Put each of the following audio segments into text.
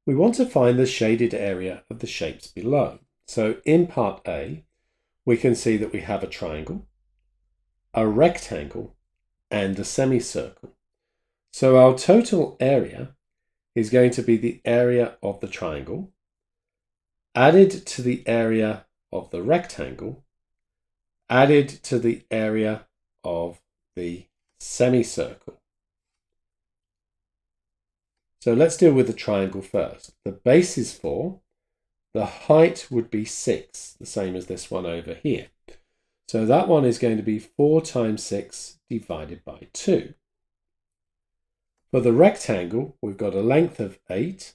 we want to find the shaded area of the shapes below. So in part A, we can see that we have a triangle, a rectangle, and a semicircle. So our total area is going to be the area of the triangle added to the area of the rectangle added to the area of the semicircle. So let's deal with the triangle first. The base is 4. The height would be 6, the same as this one over here. So that one is going to be 4 times 6 divided by 2. For the rectangle, we've got a length of 8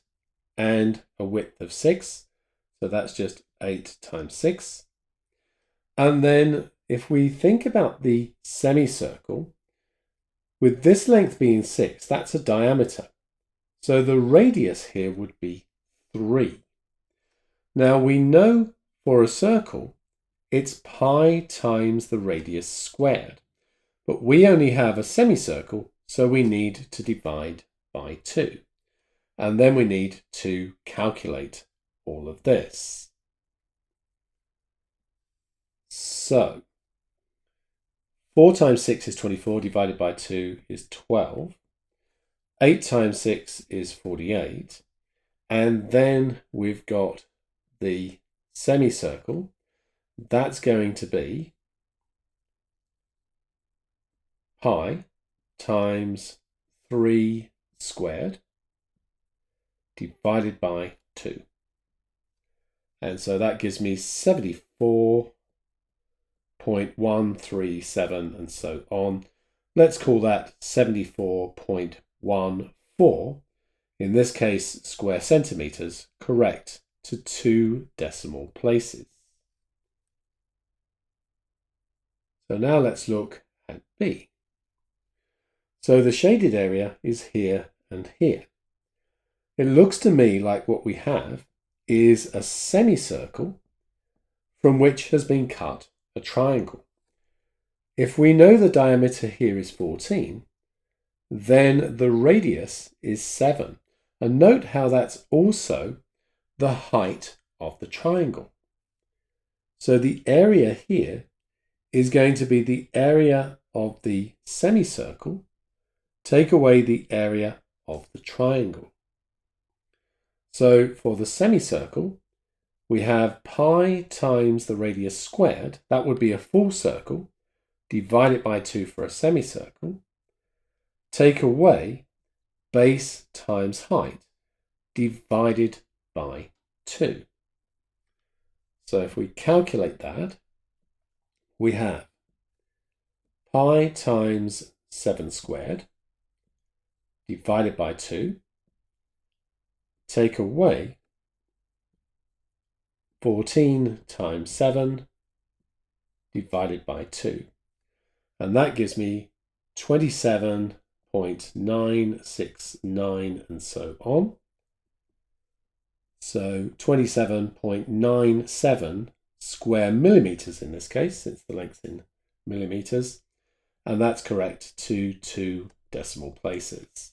and a width of 6. So that's just 8 times 6. And then if we think about the semicircle, with this length being 6, that's a diameter. So the radius here would be 3. Now we know for a circle, it's pi times the radius squared. But we only have a semicircle, so we need to divide by 2. And then we need to calculate all of this. So 4 times 6 is 24, divided by 2 is 12. 8 times 6 is 48. And then we've got the semicircle. That's going to be pi times 3 squared divided by 2. And so that gives me 74.137 and so on. Let's call that 74.14, in this case square centimeters, correct to 2 decimal places. So now let's look at B. So the shaded area is here and here. It looks to me like what we have is a semicircle from which has been cut a triangle. If we know the diameter here is 14, then the radius is 7. And note how that's also the height of the triangle. So the area here is going to be the area of the semicircle, take away the area of the triangle. So for the semicircle, we have pi times the radius squared. That would be a full circle. Divide it by 2 for a semicircle. Take away base times height divided by 2. So if we calculate that, we have pi times 7 squared divided by 2. Take away 14 times 7 divided by 2. And that gives me 27.969 and so on. So 27.97 square millimeters in this case, since the length's in millimeters. And that's correct to 2 decimal places.